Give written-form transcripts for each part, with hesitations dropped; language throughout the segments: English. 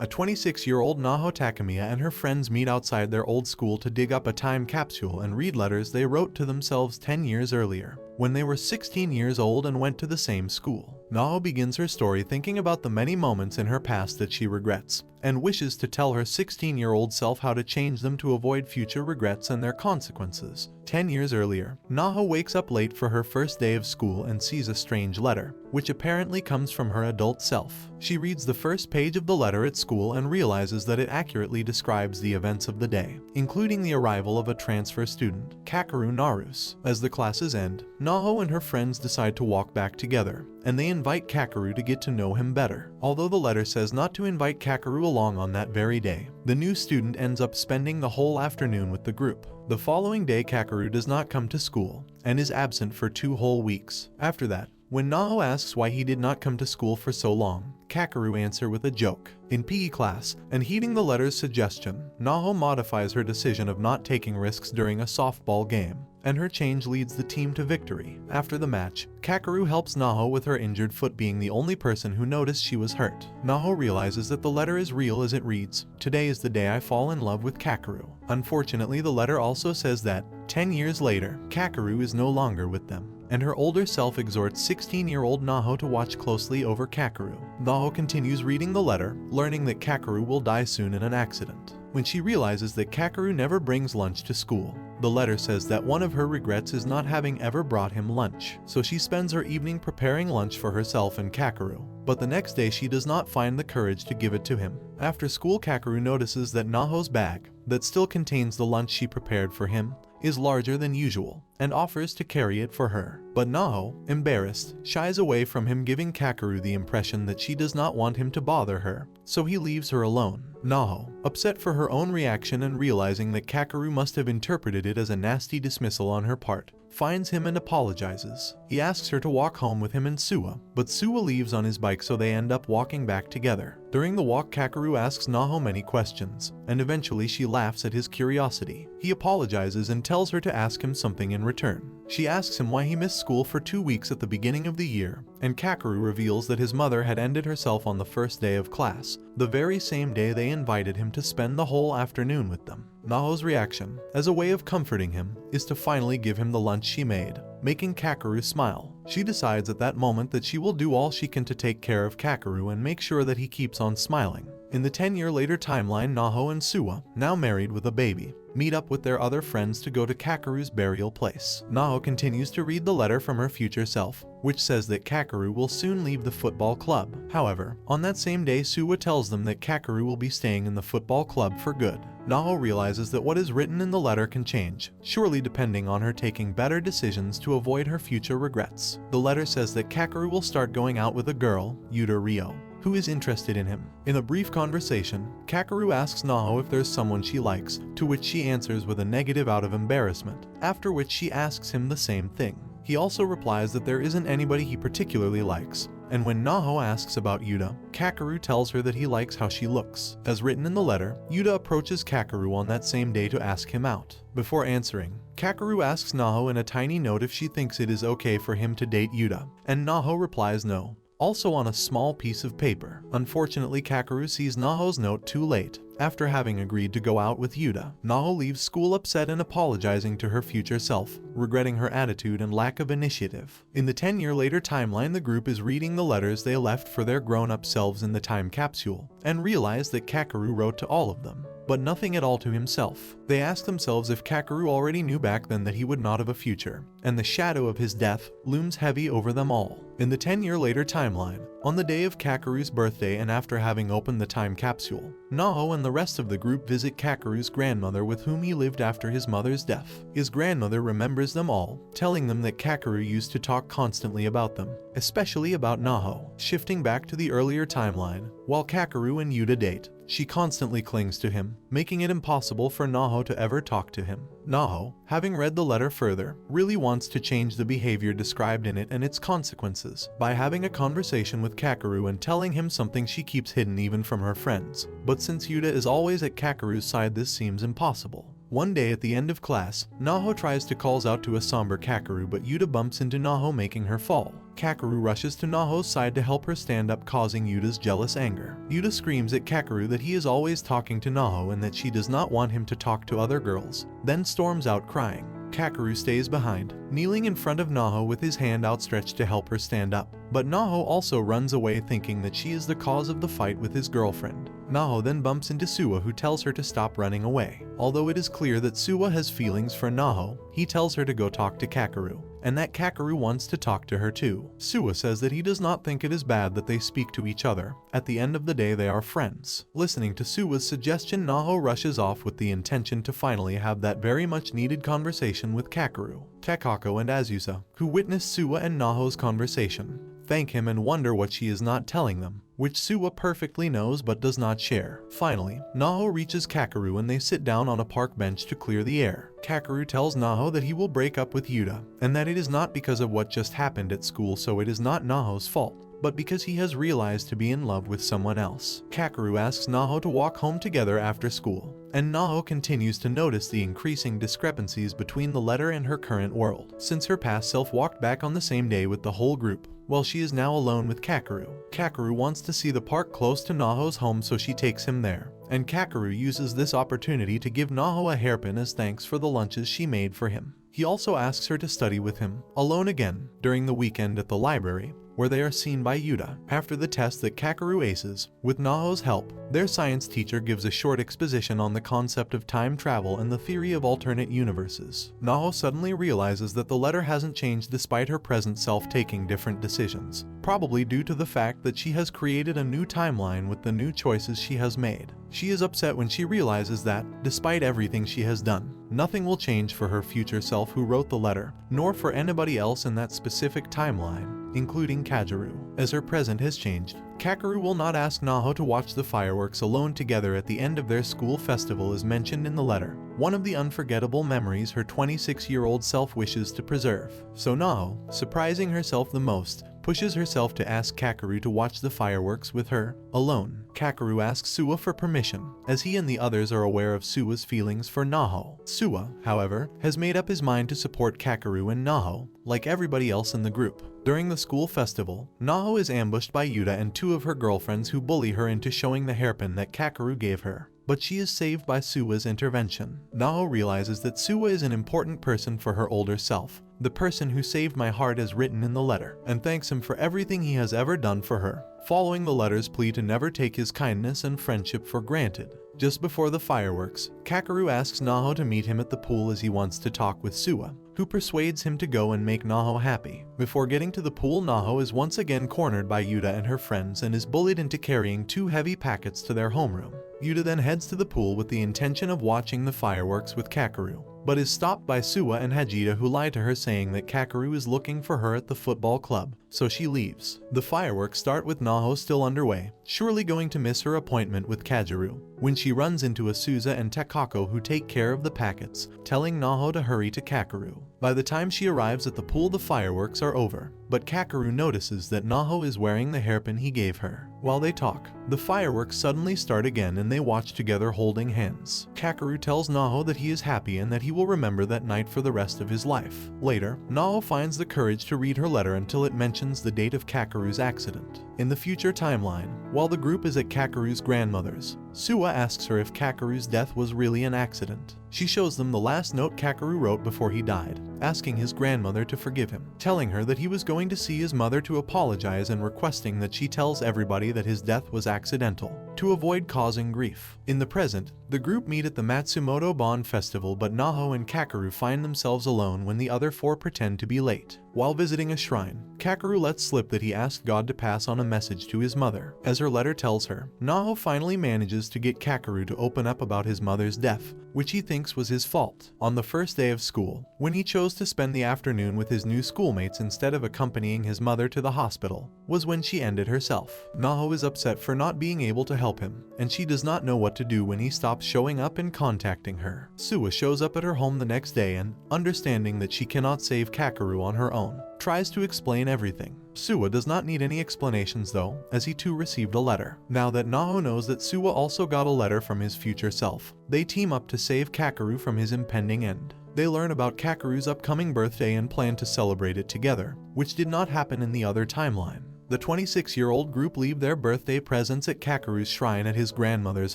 A 26-year-old Naho Takemiya and her friends meet outside their old school to dig up a time capsule and read letters they wrote to themselves 10 years earlier, when they were 16 years old and went to the same school. Naho begins her story thinking about the many moments in her past that she regrets, and wishes to tell her 16-year-old self how to change them to avoid future regrets and their consequences. 10 years earlier, Naho wakes up late for her first day of school and sees a strange letter, which apparently comes from her adult self. She reads the first page of the letter at school and realizes that it accurately describes the events of the day, including the arrival of a transfer student, Kakeru Narus. As the classes end, Naho and her friends decide to walk back together, and they invite Kakeru to get to know him better. Although the letter says not to invite Kakeru along on that very day, the new student ends up spending the whole afternoon with the group. The following day, Kakeru does not come to school, and is absent for 2 whole weeks. After that, when Naho asks why he did not come to school for so long, Kakeru answers with a joke. In PE class, and heeding the letter's suggestion, Naho modifies her decision of not taking risks during a softball game, and her change leads the team to victory. After the match, Kakeru helps Naho with her injured foot, being the only person who noticed she was hurt. Naho realizes that the letter is real as it reads, "Today is the day I fall in love with Kakeru." Unfortunately, the letter also says that, 10 years later, Kakeru is no longer with them, and her older self exhorts 16-year-old Naho to watch closely over Kakeru. Naho continues reading the letter, learning that Kakeru will die soon in an accident. When she realizes that Kakeru never brings lunch to school, the letter says that one of her regrets is not having ever brought him lunch, so she spends her evening preparing lunch for herself and Kakeru. But the next day she does not find the courage to give it to him. After school, Kakeru notices that Naho's bag, that still contains the lunch she prepared for him, is larger than usual, and offers to carry it for her. But Naho, embarrassed, shies away from him, giving Kakeru the impression that she does not want him to bother her, so he leaves her alone. Naho, upset for her own reaction and realizing that Kakeru must have interpreted it as a nasty dismissal on her part, finds him and apologizes. He asks her to walk home with him and Suwa, but Suwa leaves on his bike, so they end up walking back together. During the walk, Kakeru asks Naho many questions, and eventually she laughs at his curiosity. He apologizes and tells her to ask him something in return. She asks him why he missed school for 2 weeks at the beginning of the year, and Kakeru reveals that his mother had ended herself on the first day of class, the very same day they invited him to spend the whole afternoon with them. Naho's reaction, as a way of comforting him, is to finally give him the lunch she made, making Kakeru smile. She decides at that moment that she will do all she can to take care of Kakeru and make sure that he keeps on smiling. In the 10-year later timeline, Naho and Suwa, now married with a baby, meet up with their other friends to go to Kakeru's burial place. Naho continues to read the letter from her future self, which says that Kakeru will soon leave the football club. However, on that same day, Suwa tells them that Kakeru will be staying in the football club for good. Naho realizes that what is written in the letter can change, surely depending on her taking better decisions to avoid her future regrets. The letter says that Kakeru will start going out with a girl, Yuta Ryo, who is interested in him. In a brief conversation, Kakeru asks Naho if there's someone she likes, to which she answers with a negative out of embarrassment, after which she asks him the same thing. He also replies that there isn't anybody he particularly likes, and when Naho asks about Yuta, Kakeru tells her that he likes how she looks. As written in the letter, Yuta approaches Kakeru on that same day to ask him out. Before answering, Kakeru asks Naho in a tiny note if she thinks it is okay for him to date Yuta, and Naho replies no, also on a small piece of paper. Unfortunately, Kakeru sees Naho's note too late, after having agreed to go out with Yuta. Naho leaves school upset and apologizing to her future self, regretting her attitude and lack of initiative. In the 10-year later timeline, the group is reading the letters they left for their grown-up selves in the time capsule, and realize that Kakeru wrote to all of them, but nothing at all to himself. They ask themselves if Kakeru already knew back then that he would not have a future, and the shadow of his death looms heavy over them all. In the 10-year later timeline, on the day of Kakeru's birthday and after having opened the time capsule, Naho and the rest of the group visit Kakeru's grandmother, with whom he lived after his mother's death. His grandmother remembers them all, telling them that Kakeru used to talk constantly about them, especially about Naho. Shifting back to the earlier timeline, while Kakeru and Yuta date, she constantly clings to him, making it impossible for Naho to ever talk to him. Naho, having read the letter further, really wants to change the behavior described in it and its consequences by having a conversation with Kakeru and telling him something she keeps hidden even from her friends. But since Yuta is always at Kakeru's side, this seems impossible. One day at the end of class, Naho tries to calls out to a somber Kakeru, but Yuta bumps into Naho, making her fall. Kakeru rushes to Naho's side to help her stand up, causing Yuta's jealous anger. Yuta screams at Kakeru that he is always talking to Naho and that she does not want him to talk to other girls, then storms out crying. Kakeru stays behind, kneeling in front of Naho with his hand outstretched to help her stand up. But Naho also runs away, thinking that she is the cause of the fight with his girlfriend. Naho then bumps into Suwa, who tells her to stop running away. Although it is clear that Suwa has feelings for Naho, he tells her to go talk to Kakeru, and that Kakeru wants to talk to her too. Suwa says that he does not think it is bad that they speak to each other. At the end of the day, they are friends. Listening to Suwa's suggestion, Naho rushes off with the intention to finally have that very much needed conversation with Kakeru. Takako and Azusa, who witness Suwa and Naho's conversation, thank him and wonder what she is not telling them, which Suwa perfectly knows but does not share. Finally, Naho reaches Kakeru and they sit down on a park bench to clear the air. Kakeru tells Naho that he will break up with Yuta, and that it is not because of what just happened at school, so it is not Naho's fault, but because he has realized to be in love with someone else. Kakeru asks Naho to walk home together after school, and Naho continues to notice the increasing discrepancies between the letter and her current world, since her past self walked back on the same day with the whole group, while she is now alone with Kakeru. Kakeru wants to see the park close to Naho's home, so she takes him there, and Kakeru uses this opportunity to give Naho a hairpin as thanks for the lunches she made for him. He also asks her to study with him, alone again, during the weekend at the library, where they are seen by Yuta. After the test that Kakeru aces, with Naho's help, their science teacher gives a short exposition on the concept of time travel and the theory of alternate universes. Naho suddenly realizes that the letter hasn't changed despite her present self taking different decisions, probably due to the fact that she has created a new timeline with the new choices she has made. She is upset when she realizes that, despite everything she has done, nothing will change for her future self who wrote the letter, nor for anybody else in that specific timeline, including Kakeru. As her present has changed, Kakeru will not ask Naho to watch the fireworks alone together at the end of their school festival as mentioned in the letter, one of the unforgettable memories her 26-year-old self wishes to preserve. So Naho, surprising herself the most, pushes herself to ask Kakeru to watch the fireworks with her, alone. Kakeru asks Suwa for permission, as he and the others are aware of Suwa's feelings for Naho. Suwa, however, has made up his mind to support Kakeru and Naho, like everybody else in the group. During the school festival, Naho is ambushed by Yuta and two of her girlfriends who bully her into showing the hairpin that Kakeru gave her, but she is saved by Suwa's intervention. Naho realizes that Suwa is an important person for her older self, the person who saved my heart as written in the letter, and thanks him for everything he has ever done for her, following the letter's plea to never take his kindness and friendship for granted. Just before the fireworks, Kakeru asks Naho to meet him at the pool as he wants to talk with Suwa, who persuades him to go and make Naho happy. Before getting to the pool, Naho is once again cornered by Yuta and her friends and is bullied into carrying 2 heavy packets to their homeroom. Yuta then heads to the pool with the intention of watching the fireworks with Kakeru, but is stopped by Suwa and Hajita, who lie to her saying that Kakeru is looking for her at the football club, so she leaves. The fireworks start with Naho still underway, surely going to miss her appointment with Kakeru, when she runs into Asuza and Takako, who take care of the packets, telling Naho to hurry to Kakeru. By the time she arrives at the pool, the fireworks are over, but Kakeru notices that Naho is wearing the hairpin he gave her. While they talk, the fireworks suddenly start again and they watch together holding hands. Kakeru tells Naho that he is happy and that he will remember that night for the rest of his life. Later, Naho finds the courage to read her letter until it mentions the date of Kakeru's accident. In the future timeline, while the group is at Kakeru's grandmother's, Suwa asks her if Kakeru's death was really an accident. She shows them the last note Kakeru wrote before he died, asking his grandmother to forgive him, telling her that he was going to see his mother to apologize and requesting that she tells everybody that his death was accidental, to avoid causing grief. In the present, the group meet at the Matsumoto Bond Festival, but Naho and Kakeru find themselves alone when the other 4 pretend to be late. While visiting a shrine, Kakeru lets slip that he asked God to pass on a message to his mother. As her letter tells her, Naho finally manages to get Kakeru to open up about his mother's death, which he thinks was his fault. On the first day of school, when he chose to spend the afternoon with his new schoolmates instead of accompanying his mother to the hospital, was when she ended herself. Naho is upset for not being able to help him, and she does not know what to do when he stops showing up and contacting her. Suwa shows up at her home the next day and, understanding that she cannot save Kakeru on her own, tries to explain everything. Suwa does not need any explanations though, as he too received a letter. Now that Naho knows that Suwa also got a letter from his future self, they team up to save Kakeru from his impending end. They learn about Kakeru's upcoming birthday and plan to celebrate it together, which did not happen in the other timeline. The 26-year-old group leave their birthday presents at Kakeru's shrine at his grandmother's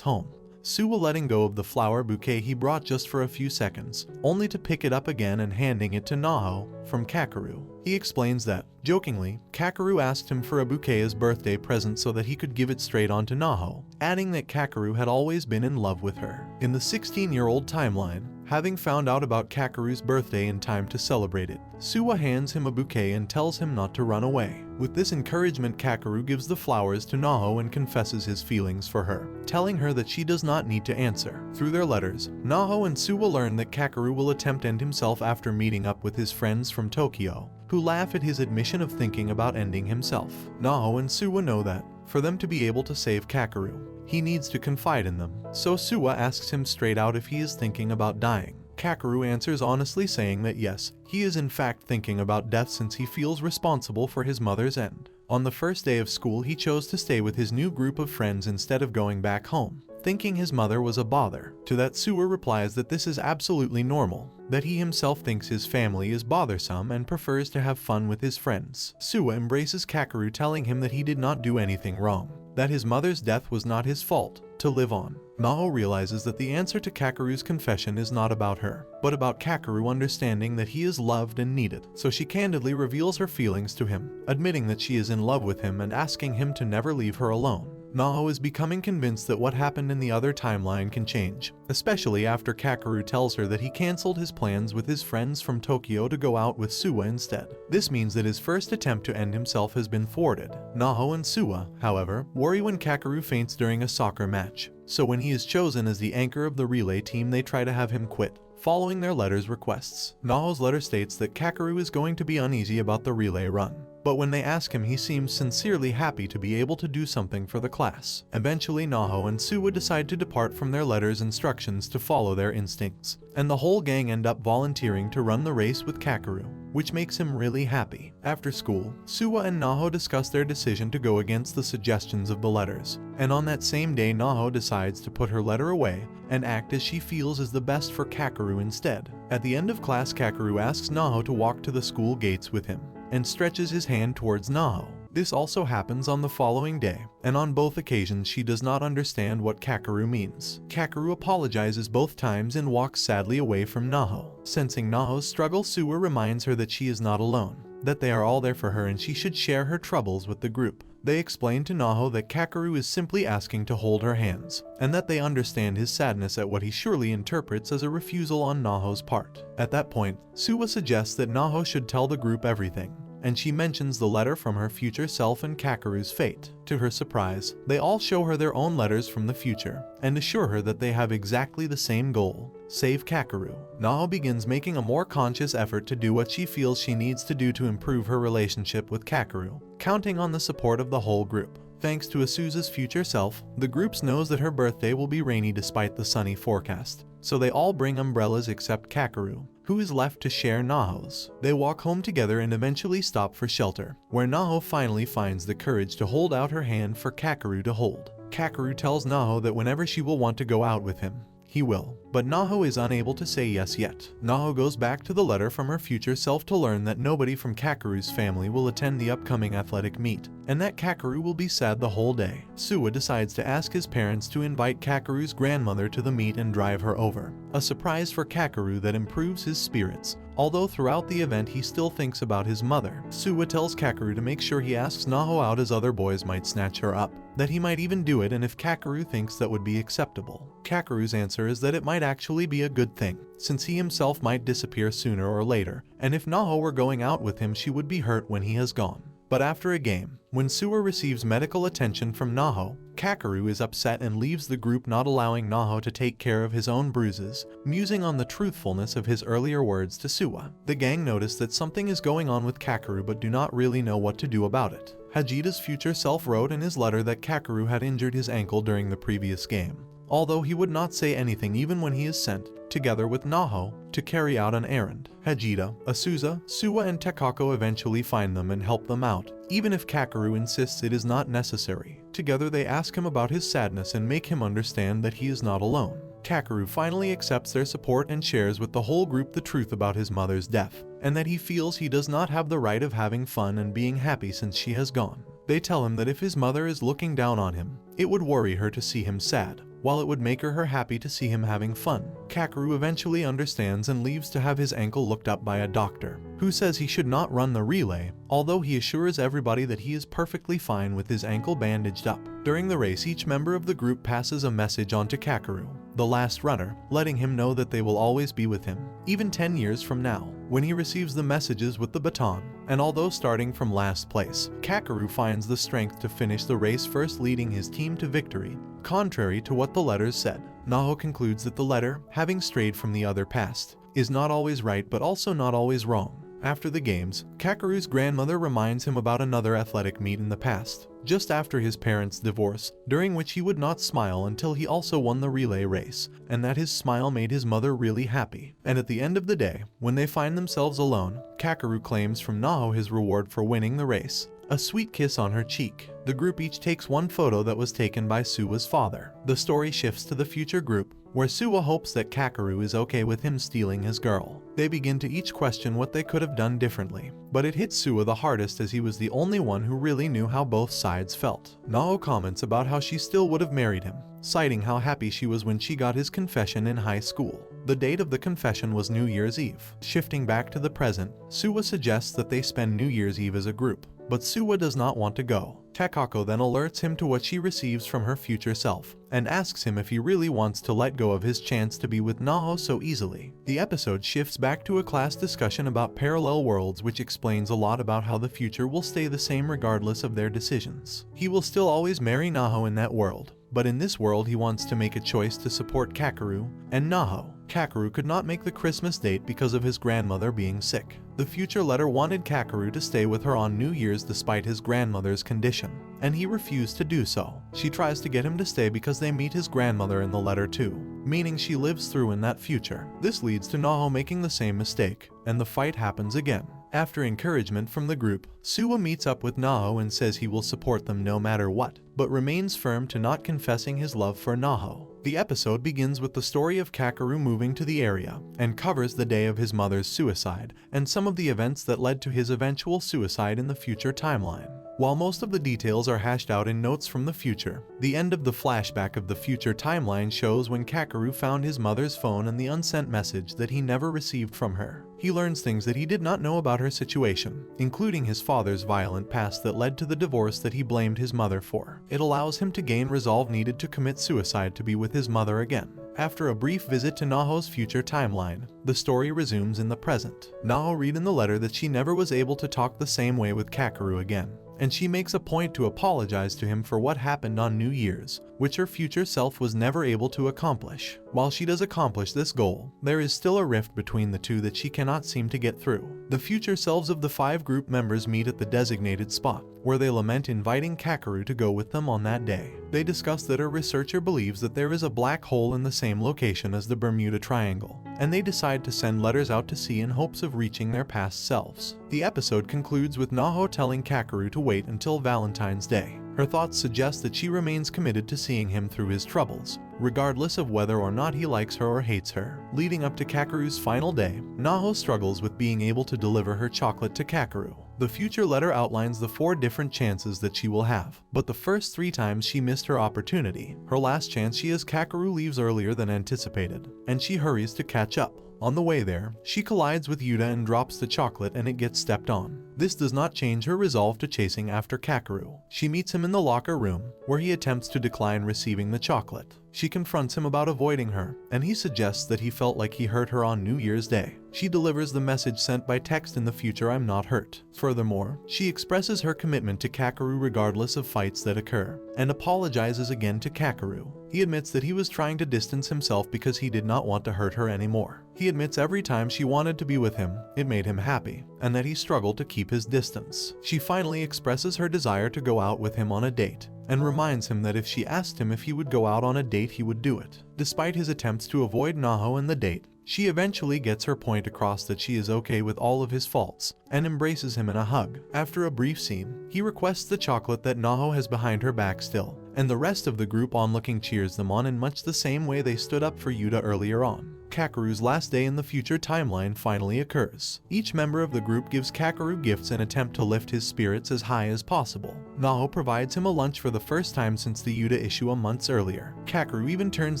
home. Suwa letting go of the flower bouquet he brought just for a few seconds, only to pick it up again and handing it to Naho from Kakeru. He explains that, jokingly, Kakeru asked him for a bouquet as birthday present so that he could give it straight on to Naho, adding that Kakeru had always been in love with her. In the 16-year-old timeline, having found out about Kakeru's birthday in time to celebrate it, Suwa hands him a bouquet and tells him not to run away. With this encouragement, Kakeru gives the flowers to Naho and confesses his feelings for her, telling her that she does not need to answer. Through their letters, Naho and Suwa learn that Kakeru will attempt end himself after meeting up with his friends from Tokyo, who laugh at his admission of thinking about ending himself. Naho and Suwa know that, for them to be able to save Kakeru, he needs to confide in them, so Suwa asks him straight out if he is thinking about dying. Kakeru answers honestly, saying that yes, he is in fact thinking about death since he feels responsible for his mother's end. On the first day of school, he chose to stay with his new group of friends instead of going back home, thinking his mother was a bother. To that, Suwa replies that this is absolutely normal, that he himself thinks his family is bothersome and prefers to have fun with his friends. Suwa embraces Kakeru, telling him that he did not do anything wrong, that his mother's death was not his fault, to live on. Naho realizes that the answer to Kakeru's confession is not about her, but about Kakeru understanding that he is loved and needed, so she candidly reveals her feelings to him, admitting that she is in love with him and asking him to never leave her alone. Naho is becoming convinced that what happened in the other timeline can change, especially after Kakeru tells her that he cancelled his plans with his friends from Tokyo to go out with Suwa instead. This means that his first attempt to end himself has been thwarted. Naho and Suwa, however, worry when Kakeru faints during a soccer match, so when he is chosen as the anchor of the relay team, they try to have him quit, following their letter's requests. Naho's letter states that Kakeru is going to be uneasy about the relay run, but when they ask him, he seems sincerely happy to be able to do something for the class. Eventually, Naho and Suwa decide to depart from their letter's instructions to follow their instincts, and the whole gang end up volunteering to run the race with Kakeru, which makes him really happy. After school, Suwa and Naho discuss their decision to go against the suggestions of the letters, and on that same day, Naho decides to put her letter away and act as she feels is the best for Kakeru instead. At the end of class, Kakeru asks Naho to walk to the school gates with him, and stretches his hand towards Naho. This also happens on the following day, and on both occasions she does not understand what Kakeru means. Kakeru apologizes both times and walks sadly away from Naho. Sensing Naho's struggle, Suwa reminds her that she is not alone, that they are all there for her and she should share her troubles with the group. They explain to Naho that Kakeru is simply asking to hold her hands, and that they understand his sadness at what he surely interprets as a refusal on Naho's part. At that point, Suwa suggests that Naho should tell the group everything, and she mentions the letter from her future self and Kakeru's fate. To her surprise, they all show her their own letters from the future, and assure her that they have exactly the same goal: save Kakeru. Naho begins making a more conscious effort to do what she feels she needs to do to improve her relationship with Kakeru, counting on the support of the whole group. Thanks to Asuza's future self, the group knows that her birthday will be rainy despite the sunny forecast, so they all bring umbrellas except Kakeru, who is left to share Naho's. They walk home together and eventually stop for shelter, where Naho finally finds the courage to hold out her hand for Kakeru to hold. Kakeru tells Naho that whenever she will want to go out with him, he will, but Naho is unable to say yes yet. Naho goes back to the letter from her future self to learn that nobody from Kakeru's family will attend the upcoming athletic meet, and that Kakeru will be sad the whole day. Suwa decides to ask his parents to invite Kakeru's grandmother to the meet and drive her over, a surprise for Kakeru that improves his spirits. Although throughout the event he still thinks about his mother, Suwa tells Kakeru to make sure he asks Naho out as other boys might snatch her up, that he might even do it and if Kakeru thinks that would be acceptable. Kakeru's answer is that it might actually be a good thing, since he himself might disappear sooner or later, and if Naho were going out with him she would be hurt when he has gone. But after a game, when Suwa receives medical attention from Naho, Kakeru is upset and leaves the group, not allowing Naho to take care of his own bruises, musing on the truthfulness of his earlier words to Suwa. The gang notice that something is going on with Kakeru but do not really know what to do about it. Hajita's future self wrote in his letter that Kakeru had injured his ankle during the previous game, although he would not say anything even when he is sent, together with Naho, to carry out an errand. Hajita, Asuza, Suwa and Takako eventually find them and help them out, even if Kakeru insists it is not necessary. Together they ask him about his sadness and make him understand that he is not alone. Kakeru finally accepts their support and shares with the whole group the truth about his mother's death, and that he feels he does not have the right of having fun and being happy since she has gone. They tell him that if his mother is looking down on him, it would worry her to see him sad, while it would make her happy to see him having fun. Kakeru eventually understands and leaves to have his ankle looked up by a doctor, who says he should not run the relay, although he assures everybody that he is perfectly fine with his ankle bandaged up. During the race, each member of the group passes a message on to Kakeru, the last runner, letting him know that they will always be with him, even 10 years from now, when he receives the messages with the baton. And although starting from last place, Kakeru finds the strength to finish the race first, leading his team to victory, contrary to what the letters said. Naho concludes that the letter, having strayed from the other past, is not always right but also not always wrong. After the games, Kakeru's grandmother reminds him about another athletic meet in the past, just after his parents' divorce, during which he would not smile until he also won the relay race, and that his smile made his mother really happy. And at the end of the day, when they find themselves alone, Kakeru claims from Naho his reward for winning the race, a sweet kiss on her cheek. The group each takes one photo that was taken by Suwa's father. The story shifts to the future group, where Suwa hopes that Kakeru is okay with him stealing his girl. They begin to each question what they could have done differently, but it hits Suwa the hardest as he was the only one who really knew how both sides felt. Naho comments about how she still would have married him, citing how happy she was when she got his confession in high school. The date of the confession was New Year's Eve. Shifting back to the present, Suwa suggests that they spend New Year's Eve as a group, but Suwa does not want to go. Takako then alerts him to what she receives from her future self, and asks him if he really wants to let go of his chance to be with Naho so easily. The episode shifts back to a class discussion about parallel worlds, which explains a lot about how the future will stay the same regardless of their decisions. He will still always marry Naho in that world, but in this world he wants to make a choice to support Kakeru and Naho. Kakeru could not make the Christmas date because of his grandmother being sick. The future letter wanted Kakeru to stay with her on New Year's despite his grandmother's condition, and he refused to do so. She tries to get him to stay because they meet his grandmother in the letter too, meaning she lives through in that future. This leads to Naho making the same mistake, and the fight happens again. After encouragement from the group, Suwa meets up with Naho and says he will support them no matter what, but remains firm to not confessing his love for Naho. The episode begins with the story of Kakeru moving to the area, and covers the day of his mother's suicide, and some of the events that led to his eventual suicide in the future timeline. While most of the details are hashed out in notes from the future, the end of the flashback of the future timeline shows when Kakeru found his mother's phone and the unsent message that he never received from her. He learns things that he did not know about her situation, including his father's violent past that led to the divorce that he blamed his mother for. It allows him to gain resolve needed to commit suicide to be with his mother again. After a brief visit to Naho's future timeline, the story resumes in the present. Naho read in the letter that she never was able to talk the same way with Kakeru again, and she makes a point to apologize to him for what happened on New Year's, which her future self was never able to accomplish. While she does accomplish this goal, there is still a rift between the two that she cannot seem to get through. The future selves of the 5 group members meet at the designated spot, where they lament inviting Kakeru to go with them on that day. They discuss that a researcher believes that there is a black hole in the same location as the Bermuda Triangle, and they decide to send letters out to sea in hopes of reaching their past selves. The episode concludes with Naho telling Kakeru to wait until Valentine's Day. Her thoughts suggest that she remains committed to seeing him through his troubles, regardless of whether or not he likes her or hates her. Leading up to Kakeru's final day, Naho struggles with being able to deliver her chocolate to Kakeru. The future letter outlines the 4 different chances that she will have, but the first 3 times she missed her opportunity. Her last chance she has Kakeru leaves earlier than anticipated, and she hurries to catch up. On the way there, she collides with Yuta and drops the chocolate and it gets stepped on. This does not change her resolve to chasing after Kakeru. She meets him in the locker room, where he attempts to decline receiving the chocolate. She confronts him about avoiding her, and he suggests that he felt like he hurt her on New Year's Day. She delivers the message sent by text in the future, "I'm not hurt." Furthermore, she expresses her commitment to Kakeru regardless of fights that occur, and apologizes again to Kakeru. He admits that he was trying to distance himself because he did not want to hurt her anymore. He admits every time she wanted to be with him, it made him happy, and that he struggled to keep his distance. She finally expresses her desire to go out with him on a date, and reminds him that if she asked him if he would go out on a date, he would do it. Despite his attempts to avoid Naho and the date, She eventually gets her point across that she is okay with all of his faults, and embraces him in a hug. After a brief scene, he requests the chocolate that Naho has behind her back still, and the rest of the group onlooking cheers them on in much the same way they stood up for Yuta earlier on. Kakeru's last day in the future timeline finally occurs. Each member of the group gives Kakeru gifts in an attempt to lift his spirits as high as possible. Naho provides him a lunch for the first time since the Yuta issue a month earlier. Kakeru even turns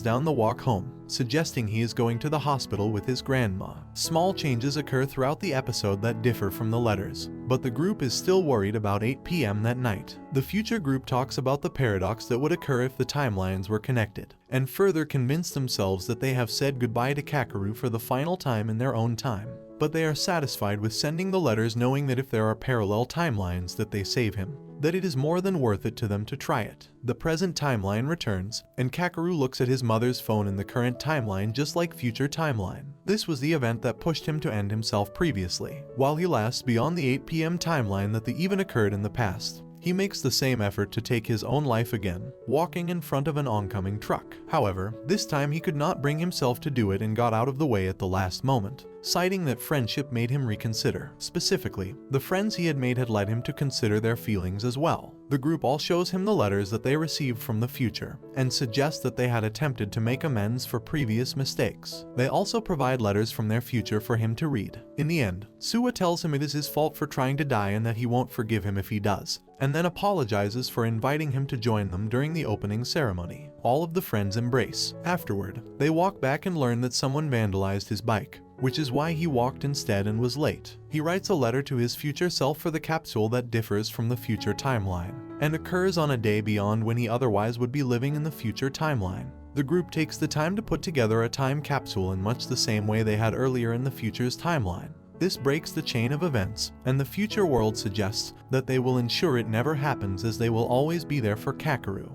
down the walk home, suggesting he is going to the hospital with his grandma. Small changes occur throughout the episode that differ from the letters, but the group is still worried about 8 p.m. that night. The future group talks about the paradox that would occur if the timelines were connected, and further convince themselves that they have said goodbye to Kakeru for the final time in their own time. But they are satisfied with sending the letters, knowing that if there are parallel timelines that they save him, that it is more than worth it to them to try it. The present timeline returns, and Kakeru looks at his mother's phone in the current timeline just like future timeline. This was the event that pushed him to end himself previously. While he lasts beyond the 8 p.m. timeline that even occurred in the past, he makes the same effort to take his own life again, walking in front of an oncoming truck. However, this time he could not bring himself to do it and got out of the way at the last moment, citing that friendship made him reconsider. Specifically, the friends he had made had led him to consider their feelings as well. The group all shows him the letters that they received from the future, and suggest that they had attempted to make amends for previous mistakes. They also provide letters from their future for him to read. In the end, Suwa tells him it is his fault for trying to die and that he won't forgive him if he does, and then apologizes for inviting him to join them during the opening ceremony. All of the friends embrace. Afterward, they walk back and learn that someone vandalized his bike, which is why he walked instead and was late. He writes a letter to his future self for the capsule that differs from the future timeline, and occurs on a day beyond when he otherwise would be living in the future timeline. The group takes the time to put together a time capsule in much the same way they had earlier in the future's timeline. This breaks the chain of events, and the future world suggests that they will ensure it never happens, as they will always be there for Kakeru.